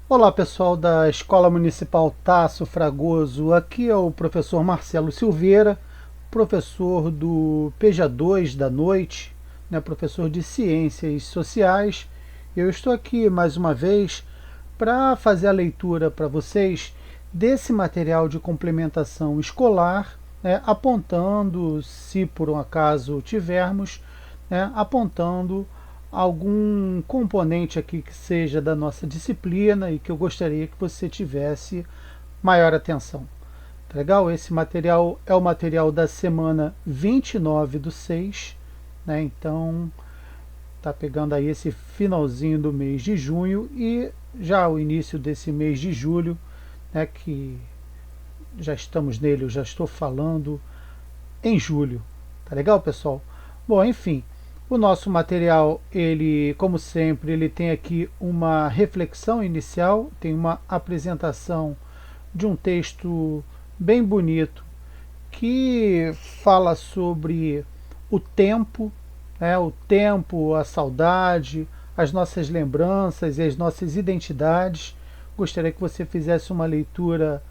Olá pessoal da Escola Municipal Tasso Fragoso, aqui é o professor Marcelo Silveira, professor do PJ2 da noite, né, professor de Ciências Sociais. Eu estou aqui mais uma vez para fazer a leitura para vocês desse material de complementação escolar, né, apontando, se por um acaso tivermos, né, apontando algum componente aqui que seja da nossa disciplina e que eu gostaria que você tivesse maior atenção. Tá legal? Esse material é o material da semana 29 do 6, né? Então tá pegando aí esse finalzinho do mês de junho e já o início desse mês de julho, né, que já estamos nele, eu já estou falando em julho. Tá legal, pessoal? Bom, enfim, o nosso material, ele, como sempre, ele tem aqui uma reflexão inicial, tem uma apresentação de um texto bem bonito que fala sobre o tempo, né, o tempo, a saudade, as nossas lembranças e as nossas identidades. Gostaria que você fizesse uma leitura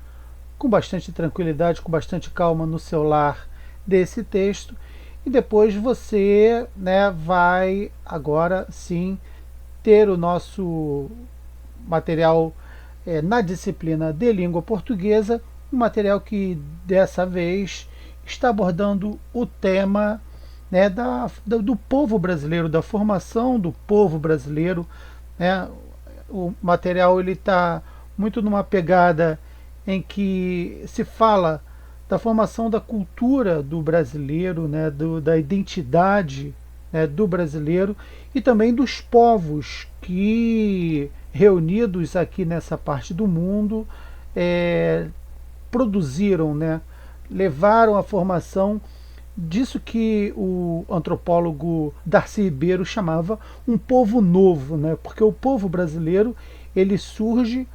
com bastante tranquilidade, com bastante calma no seu lar desse texto. E depois você, né, vai agora sim ter o nosso material na disciplina de língua portuguesa, um material que dessa vez está abordando o tema, né, do povo brasileiro, da formação do povo brasileiro. Né? O material ele está muito numa pegada em que se fala da formação da cultura do brasileiro, né, da identidade, né, do brasileiro e também dos povos que, reunidos aqui nessa parte do mundo, é, produziram, né, levaram a formação disso que o antropólogo Darcy Ribeiro chamava um povo novo, né, porque o povo brasileiro ele surge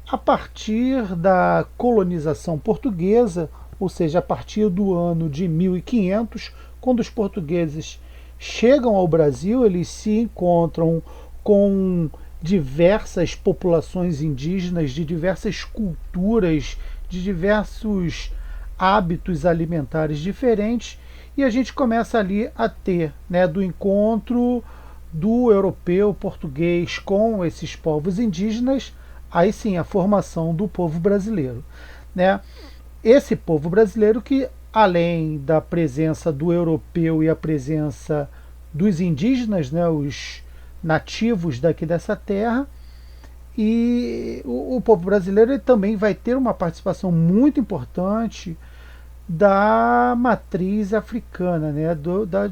a partir da colonização portuguesa, ou seja, a partir do ano de 1500, quando os portugueses chegam ao Brasil, eles se encontram com diversas populações indígenas, de diversas culturas, de diversos hábitos alimentares diferentes, e a gente começa ali a ter, né, do encontro do europeu português com esses povos indígenas, aí sim a formação do povo brasileiro, né? Esse povo brasileiro que, além da presença do europeu e a presença dos indígenas, né, os nativos daqui dessa terra, e o povo brasileiro ele também vai ter uma participação muito importante da matriz africana, né,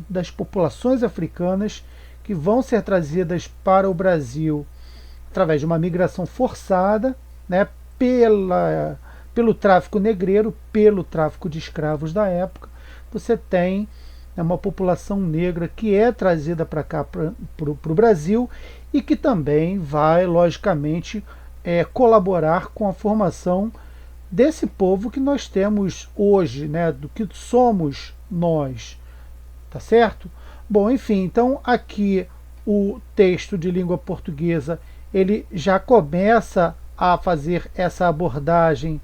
das populações africanas que vão ser trazidas para o Brasil através de uma migração forçada, né, pelo tráfico negreiro, pelo tráfico de escravos da época. Você tem, né, uma população negra que é trazida para cá, para o Brasil, e que também vai, logicamente, colaborar com a formação desse povo que nós temos hoje, né, do que somos nós, tá certo? Bom, enfim, então aqui o texto de língua portuguesa ele já começa a fazer essa abordagem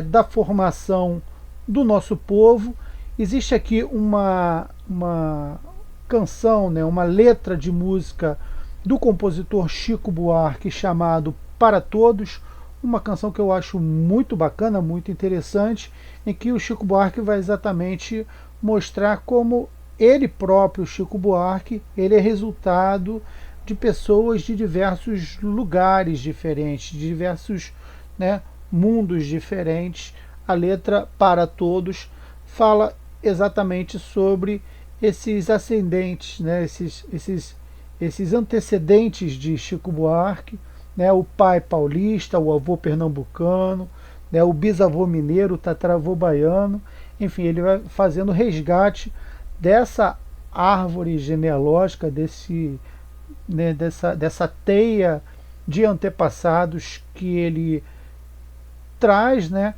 da formação do nosso povo. Existe aqui uma canção, né, uma letra de música do compositor Chico Buarque chamado Para Todos, uma canção que eu acho muito bacana, muito interessante, em que o Chico Buarque vai exatamente mostrar como ele próprio, Chico Buarque, ele é resultado de pessoas de diversos lugares diferentes, de diversos, né, mundos diferentes. A letra Para Todos fala exatamente sobre esses ascendentes, né, esses antecedentes de Chico Buarque, né, o pai paulista, o avô pernambucano, né, o bisavô mineiro, o tataravô baiano, enfim, ele vai fazendo resgate dessa árvore genealógica, né, dessa teia de antepassados que ele traz, né,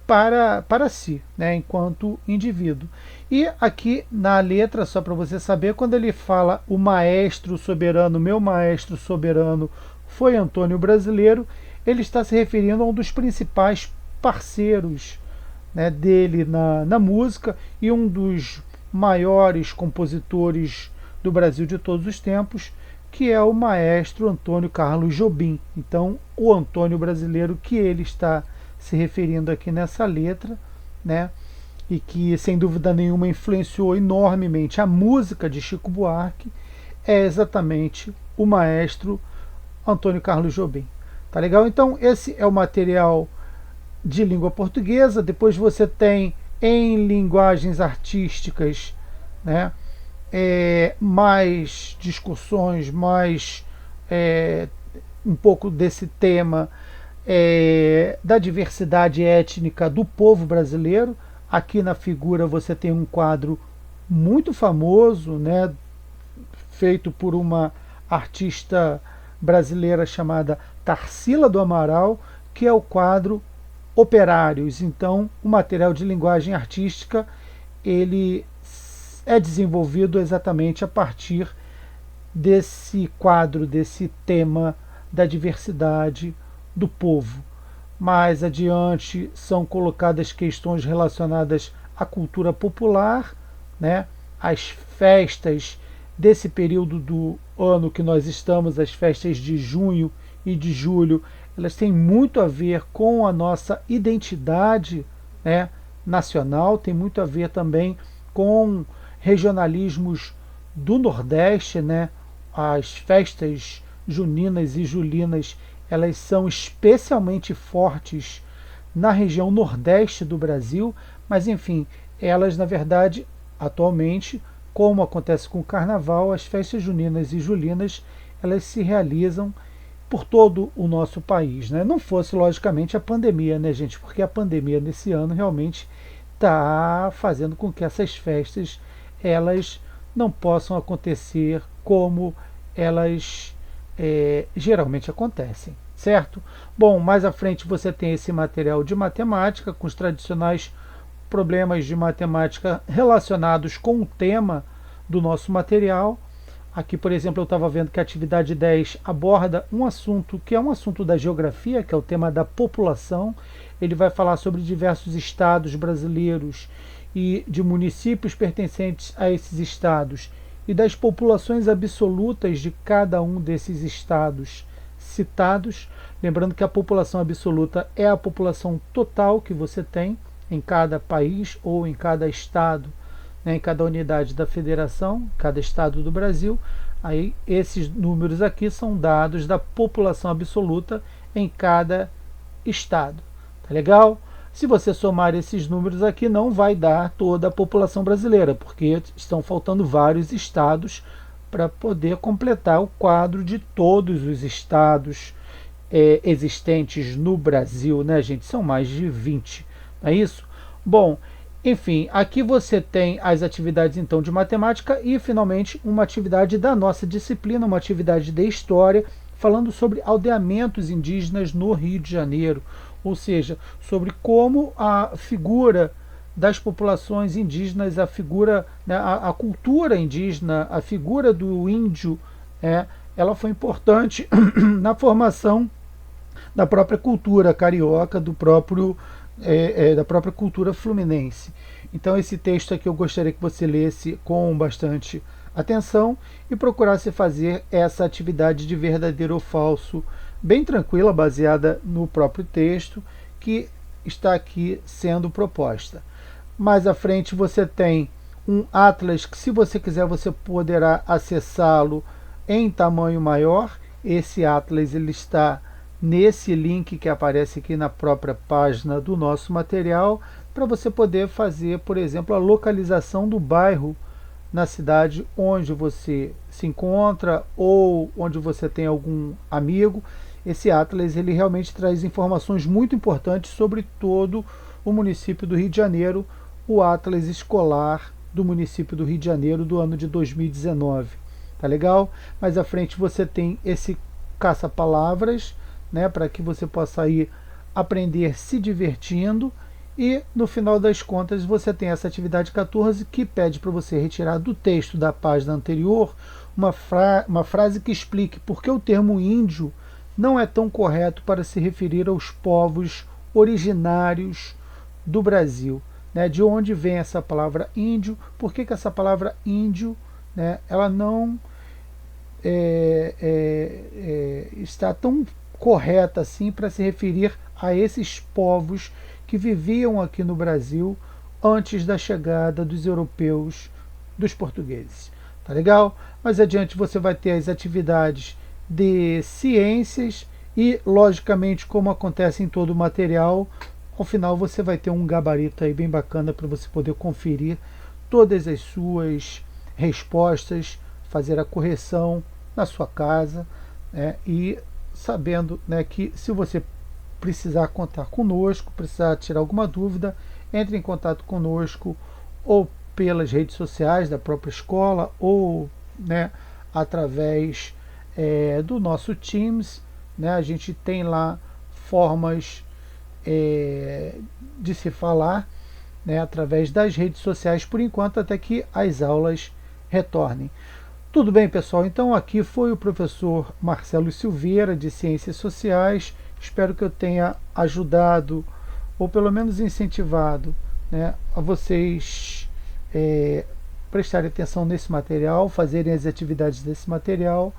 para si, né, enquanto indivíduo. E aqui na letra, só para você saber, quando ele fala o maestro soberano, meu maestro soberano, foi Antônio Brasileiro, ele está se referindo a um dos principais parceiros, né, dele na música e um dos maiores compositores do Brasil de todos os tempos, que é o maestro Antônio Carlos Jobim. Então, o Antônio Brasileiro que ele está se referindo aqui nessa letra, né, e que sem dúvida nenhuma influenciou enormemente a música de Chico Buarque, é exatamente o maestro Antônio Carlos Jobim. Tá legal? Então, esse é o material de língua portuguesa. Depois você tem em linguagens artísticas, né, mais discussões, mais um pouco desse tema da diversidade étnica do povo brasileiro. Aqui na figura você tem um quadro muito famoso, né, feito por uma artista brasileira chamada Tarsila do Amaral, que é o quadro Operários. Então, o material de linguagem artística ele é desenvolvido exatamente a partir desse quadro, desse tema da diversidade do povo. Mais adiante são colocadas questões relacionadas à cultura popular, né, as festas desse período do ano que nós estamos, as festas de junho e de julho, elas têm muito a ver com a nossa identidade, né, nacional, tem muito a ver também com regionalismos do Nordeste, né? As festas juninas e julinas, elas são especialmente fortes na região Nordeste do Brasil, mas enfim, elas na verdade, atualmente, como acontece com o Carnaval, as festas juninas e julinas, elas se realizam por todo o nosso país, né? Não fosse, logicamente, a pandemia, né, gente? Porque a pandemia nesse ano realmente está fazendo com que essas festas elas não possam acontecer como elas geralmente acontecem, certo? Bom, mais à frente você tem esse material de matemática com os tradicionais problemas de matemática relacionados com o tema do nosso material. Aqui, por exemplo, eu estava vendo que a atividade 10 aborda um assunto que é um assunto da geografia, que é o tema da população. Ele vai falar sobre diversos estados brasileiros e de municípios pertencentes a esses estados e das populações absolutas de cada um desses estados citados. Lembrando que a população absoluta é a população total que você tem em cada país ou em cada estado, né, em cada unidade da federação, cada estado do Brasil. Aí esses números aqui são dados da população absoluta em cada estado. Tá legal? Se você somar esses números aqui, não vai dar toda a população brasileira, porque estão faltando vários estados para poder completar o quadro de todos os estados existentes no Brasil, né, gente? São mais de 20, não é isso? Bom, enfim, aqui você tem as atividades então de matemática e finalmente uma atividade da nossa disciplina, uma atividade de história, falando sobre aldeamentos indígenas no Rio de Janeiro, ou seja, sobre como a figura das populações indígenas, a figura, né, a cultura indígena, a figura do índio, ela foi importante na formação da própria cultura carioca, da própria cultura fluminense. Então esse texto aqui eu gostaria que você lesse com bastante atenção e procurasse fazer essa atividade de verdadeiro ou falso, bem tranquila, baseada no próprio texto que está aqui sendo proposta. Mais à frente você tem um atlas que, se você quiser, você poderá acessá-lo em tamanho maior. Esse atlas ele está nesse link que aparece aqui na própria página do nosso material, para você poder fazer, por exemplo, a localização do bairro na cidade onde você se encontra ou onde você tem algum amigo. Esse atlas ele realmente traz informações muito importantes sobre todo o município do Rio de Janeiro, o atlas escolar do município do Rio de Janeiro do ano de 2019. Tá legal? Mais à frente você tem esse caça-palavras, né, para que você possa ir aprender se divertindo. E no final das contas você tem essa atividade 14 que pede para você retirar do texto da página anterior uma frase que explique por que o termo índio não é tão correto para se referir aos povos originários do Brasil. Né? De onde vem essa palavra índio? Por que essa palavra índio, né, ela não está tão correta assim para se referir a esses povos que viviam aqui no Brasil antes da chegada dos europeus, dos portugueses. Tá legal? Mais adiante você vai ter as atividades de ciências e, logicamente, como acontece em todo o material, ao final você vai ter um gabarito aí bem bacana para você poder conferir todas as suas respostas, fazer a correção na sua casa, né, e sabendo, né, que se você precisar contar conosco, precisar tirar alguma dúvida, entre em contato conosco ou pelas redes sociais da própria escola ou, né, através do nosso Teams. Né, a gente tem lá formas de se falar, né, através das redes sociais por enquanto, até que as aulas retornem. Tudo bem, pessoal? Então aqui foi o professor Marcelo Silveira, de Ciências Sociais. Espero que eu tenha ajudado, ou pelo menos incentivado, né, a vocês prestarem atenção nesse material, fazerem as atividades desse material.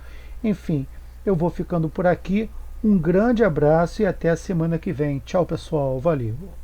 Enfim, eu vou ficando por aqui. Um grande abraço e até a semana que vem. Tchau, pessoal. Valeu.